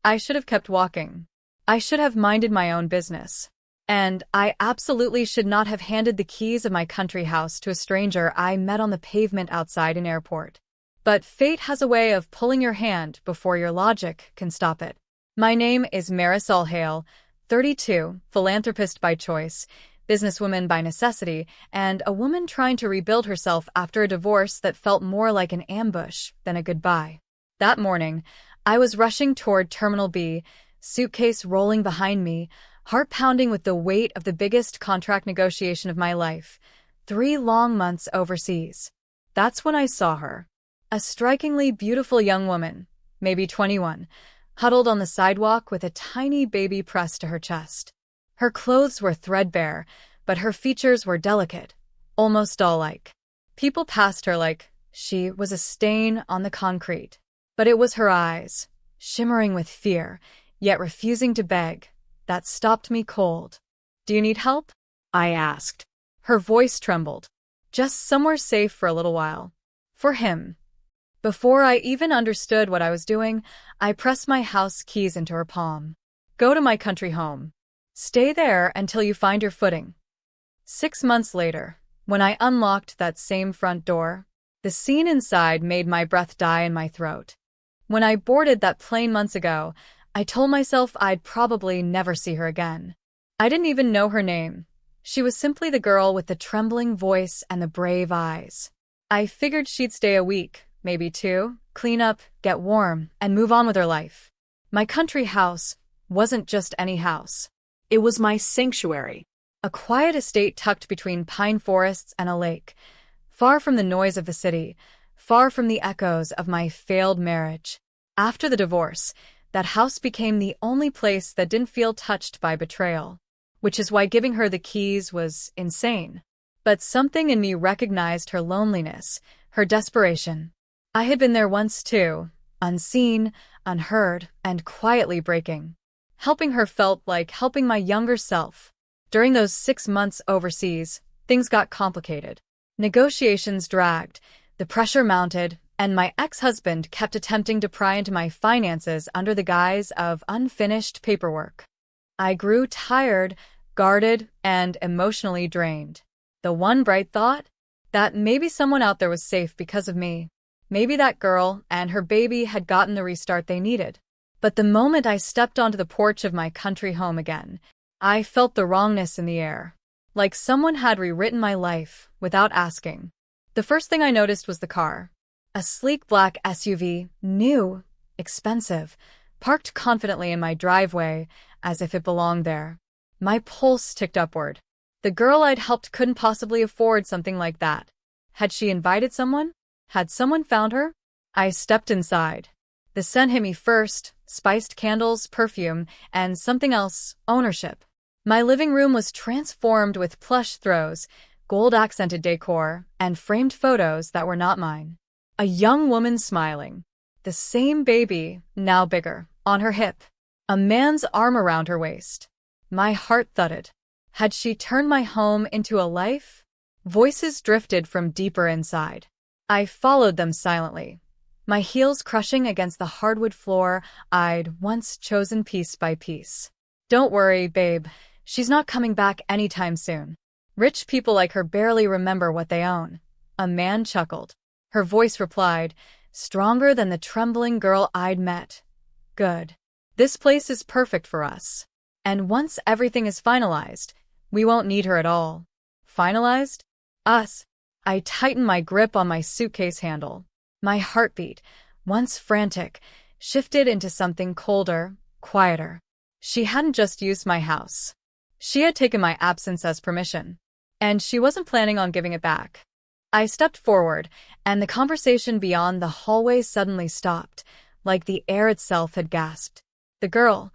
I should have kept walking. I should have minded my own business. And I absolutely should not have handed the keys of my country house to a stranger I met on the pavement outside an airport. But fate has a way of pulling your hand before your logic can stop it. My name is Marisol Hale, 32, philanthropist by choice, businesswoman by necessity, and a woman trying to rebuild herself after a divorce that felt more like an ambush than a goodbye. That morning, I was rushing toward Terminal B, suitcase rolling behind me, heart pounding with the weight of the biggest contract negotiation of my life. 3 long months overseas. That's when I saw her. A strikingly beautiful young woman, maybe 21, huddled on the sidewalk with a tiny baby pressed to her chest. Her clothes were threadbare, but her features were delicate, almost doll-like. People passed her like she was a stain on the concrete. But it was her eyes, shimmering with fear, yet refusing to beg, that stopped me cold. "Do you need help?" I asked. Her voice trembled. "Just somewhere safe for a little while." For him. Before I even understood what I was doing, I pressed my house keys into her palm. "Go to my country home. Stay there until you find your footing." 6 months later, when I unlocked that same front door, the scene inside made my breath die in my throat. When I boarded that plane months ago, I told myself I'd probably never see her again. I didn't even know her name. She was simply the girl with the trembling voice and the brave eyes. I figured she'd stay a week, maybe 2, clean up, get warm, and move on with her life. My country house wasn't just any house. It was my sanctuary. A quiet estate tucked between pine forests and a lake, far from the noise of the city, far from the echoes of my failed marriage. After the divorce, that house became the only place that didn't feel touched by betrayal, which is why giving her the keys was insane. But something in me recognized her loneliness, her desperation. I had been there once too, unseen, unheard, and quietly breaking. Helping her felt like helping my younger self. During those 6 months overseas, things got complicated. Negotiations dragged, the pressure mounted, and my ex-husband kept attempting to pry into my finances under the guise of unfinished paperwork. I grew tired, guarded, and emotionally drained. The one bright thought? That maybe someone out there was safe because of me. Maybe that girl and her baby had gotten the restart they needed. But the moment I stepped onto the porch of my country home again, I felt the wrongness in the air. Like someone had rewritten my life without asking. The first thing I noticed was the car. A sleek black SUV, new, expensive, parked confidently in my driveway as if it belonged there. My pulse ticked upward. The girl I'd helped couldn't possibly afford something like that. Had she invited someone? Had someone found her? I stepped inside. The scent hit me first, spiced candles, perfume, and something else, ownership. My living room was transformed with plush throws, gold-accented decor, and framed photos that were not mine. A young woman smiling. The same baby, now bigger, on her hip. A man's arm around her waist. My heart thudded. Had she turned my home into a life? Voices drifted from deeper inside. I followed them silently, my heels crushing against the hardwood floor I'd once chosen piece by piece. "Don't worry, babe. She's not coming back anytime soon. Rich people like her barely remember what they own." A man chuckled. Her voice replied, stronger than the trembling girl I'd met. "Good. This place is perfect for us. And once everything is finalized, we won't need her at all." Finalized? Us. I tightened my grip on my suitcase handle. My heartbeat, once frantic, shifted into something colder, quieter. She hadn't just used my house. She had taken my absence as permission. And she wasn't planning on giving it back. I stepped forward, and the conversation beyond the hallway suddenly stopped, like the air itself had gasped. The girl,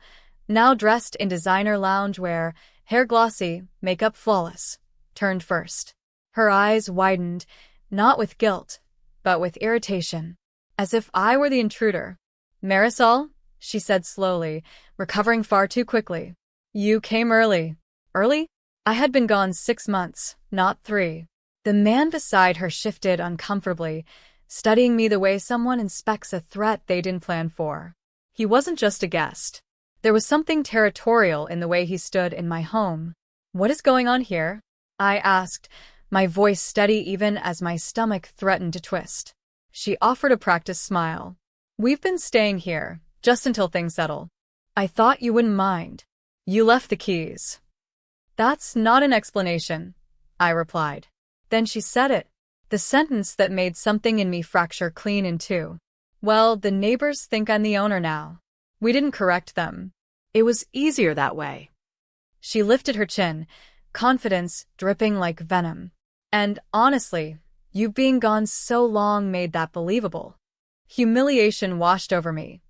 now dressed in designer loungewear, hair glossy, makeup flawless, turned first. Her eyes widened, not with guilt, but with irritation, as if I were the intruder. "Marisol," she said slowly, recovering far too quickly. "You came early." Early? I had been gone 6 months, not 3. The man beside her shifted uncomfortably, studying me the way someone inspects a threat they didn't plan for. He wasn't just a guest. There was something territorial in the way he stood in my home. "What is going on here?" I asked, my voice steady even as my stomach threatened to twist. She offered a practiced smile. "We've been staying here, just until things settle. I thought you wouldn't mind. You left the keys." "That's not an explanation," I replied. Then she said it, the sentence that made something in me fracture clean in two. "Well, the neighbors think I'm the owner now. We didn't correct them. It was easier that way." She lifted her chin, confidence dripping like venom. "And honestly, you being gone so long made that believable." Humiliation washed over me.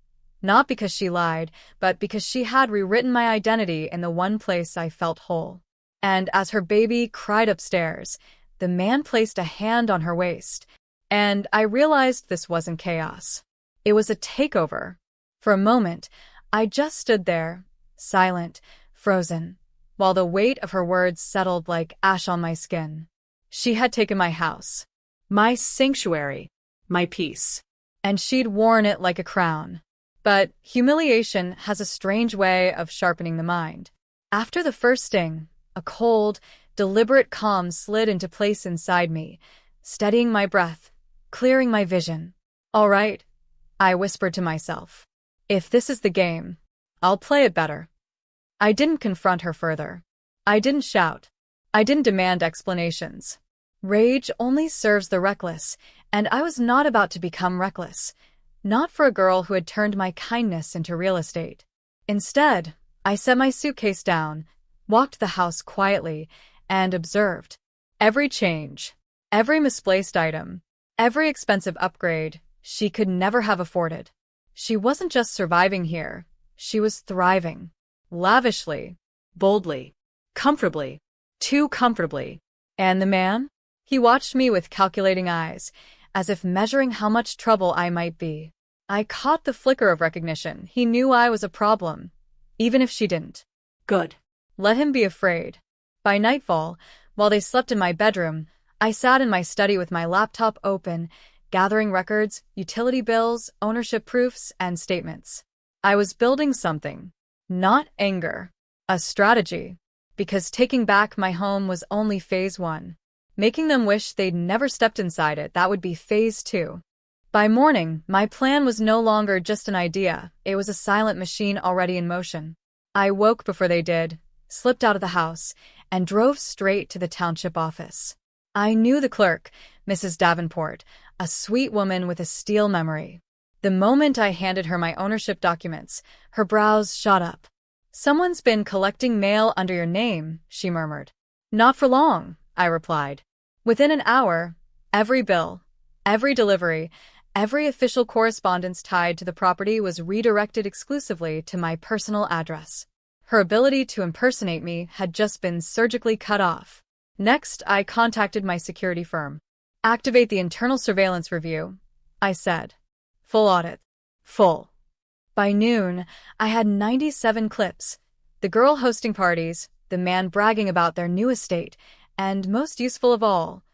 Not because she lied, but because she had rewritten my identity in the one place I felt whole. And as her baby cried upstairs, the man placed a hand on her waist, and I realized this wasn't chaos. It was a takeover. For a moment, I just stood there, silent, frozen, while the weight of her words settled like ash on my skin. She had taken my house, my sanctuary, my peace, and she'd worn it like a crown. But humiliation has a strange way of sharpening the mind. After the first sting, a cold, deliberate calm slid into place inside me, steadying my breath, clearing my vision. "All right," I whispered to myself. "If this is the game, I'll play it better." I didn't confront her further. I didn't shout. I didn't demand explanations. Rage only serves the reckless, and I was not about to become reckless. Not for a girl who had turned my kindness into real estate. Instead, I set my suitcase down, walked the house quietly, and observed. Every change, every misplaced item, every expensive upgrade she could never have afforded. She wasn't just surviving here, she was thriving. Lavishly, boldly, comfortably, too comfortably. And the man? He watched me with calculating eyes, as if measuring how much trouble I might be. I caught the flicker of recognition. He knew I was a problem, even if she didn't. Good. Let him be afraid. By nightfall, while they slept in my bedroom, I sat in my study with my laptop open, gathering records, utility bills, ownership proofs, and statements. I was building something. Not anger. A strategy. Because taking back my home was only phase 1. Making them wish they'd never stepped inside it, that would be phase 2. By morning, my plan was no longer just an idea, it was a silent machine already in motion. I woke before they did, slipped out of the house, and drove straight to the township office. I knew the clerk, Mrs. Davenport, a sweet woman with a steel memory. The moment I handed her my ownership documents, her brows shot up. "Someone's been collecting mail under your name," she murmured. "Not for long," I replied. Within an hour, every bill, every delivery, every official correspondence tied to the property was redirected exclusively to my personal address. Her ability to impersonate me had just been surgically cut off. Next, I contacted my security firm. "Activate the internal surveillance review," I said. "Full audit." Full. By noon, I had 97 clips. The girl hosting parties, the man bragging about their new estate, and most useful of all,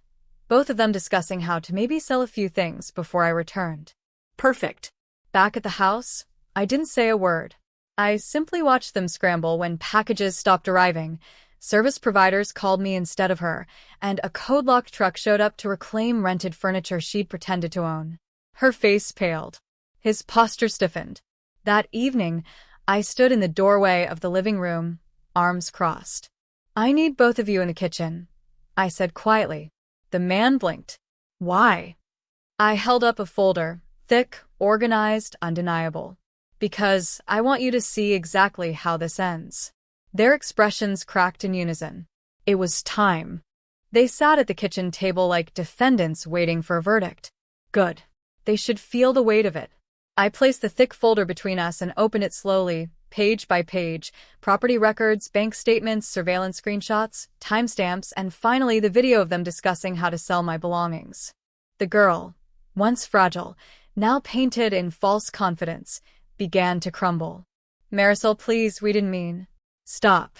both of them discussing how to maybe sell a few things before I returned. Perfect. Back at the house, I didn't say a word. I simply watched them scramble when packages stopped arriving. Service providers called me instead of her, and a code-locked truck showed up to reclaim rented furniture she'd pretended to own. Her face paled. His posture stiffened. That evening, I stood in the doorway of the living room, arms crossed. "I need both of you in the kitchen," I said quietly. The man blinked. "Why?" I held up a folder, thick, organized, undeniable. "Because I want you to see exactly how this ends." Their expressions cracked in unison. It was time. They sat at the kitchen table like defendants waiting for a verdict. Good. They should feel the weight of it. I placed the thick folder between us and opened it slowly, page by page, property records, bank statements, surveillance screenshots, timestamps, and finally the video of them discussing how to sell my belongings. The girl, once fragile, now painted in false confidence, began to crumble. "Marisol, please, we didn't mean." "Stop."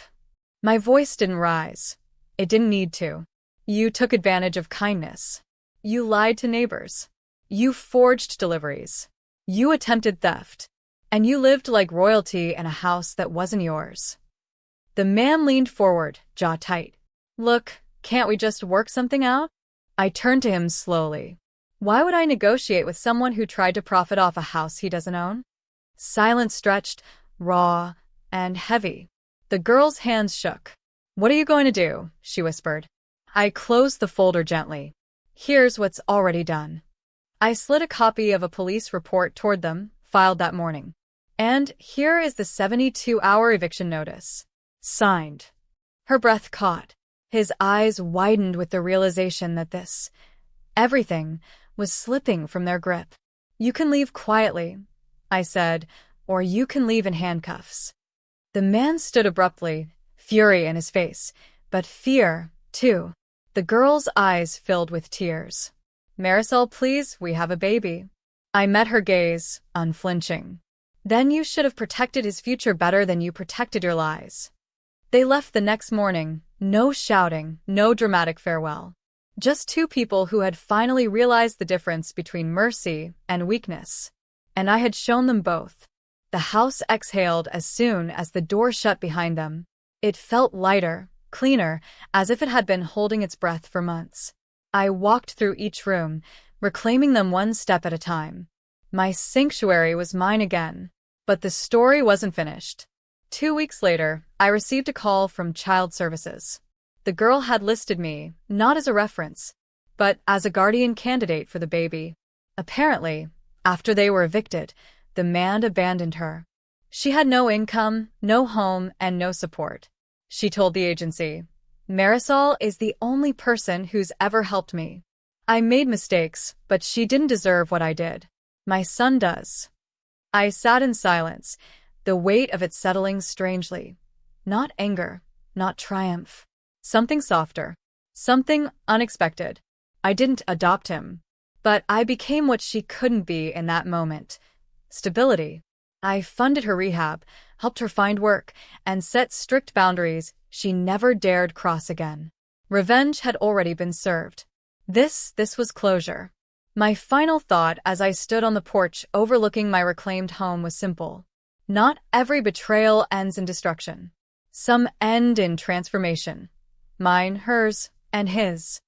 My voice didn't rise. It didn't need to. "You took advantage of kindness. You lied to neighbors. You forged deliveries. You attempted theft. And you lived like royalty in a house that wasn't yours. The man leaned forward, jaw tight. Look, can't we just work something out? I turned to him slowly. Why would I negotiate with someone who tried to profit off a house he doesn't own? Silence stretched, raw, and heavy. The girl's hands shook. What are you going to do? She whispered. I closed the folder gently. Here's what's already done. I slid a copy of a police report toward them, filed that morning. And here is the 72-hour eviction notice. Signed. Her breath caught. His eyes widened with the realization that everything, was slipping from their grip. You can leave quietly, I said, or you can leave in handcuffs. The man stood abruptly, fury in his face, but fear, too. The girl's eyes filled with tears. Marisol, please, we have a baby. I met her gaze, unflinching. Then you should have protected his future better than you protected your lies. They left the next morning, no shouting, no dramatic farewell. Just two people who had finally realized the difference between mercy and weakness. And I had shown them both. The house exhaled as soon as the door shut behind them. It felt lighter, cleaner, as if it had been holding its breath for months. I walked through each room, reclaiming them one step at a time. My sanctuary was mine again. But the story wasn't finished. 2 weeks later, I received a call from Child Services. The girl had listed me, not as a reference, but as a guardian candidate for the baby. Apparently, after they were evicted, the man abandoned her. She had no income, no home, and no support. She told the agency, Marisol is the only person who's ever helped me. I made mistakes, but she didn't deserve what I did. My son does. I sat in silence, the weight of it settling strangely. Not anger, not triumph. Something softer. Something unexpected. I didn't adopt him. But I became what she couldn't be in that moment. Stability. I funded her rehab, helped her find work, and set strict boundaries she never dared cross again. Revenge had already been served. This was closure. My final thought as I stood on the porch overlooking my reclaimed home was simple. Not every betrayal ends in destruction. Some end in transformation. Mine, hers, and his.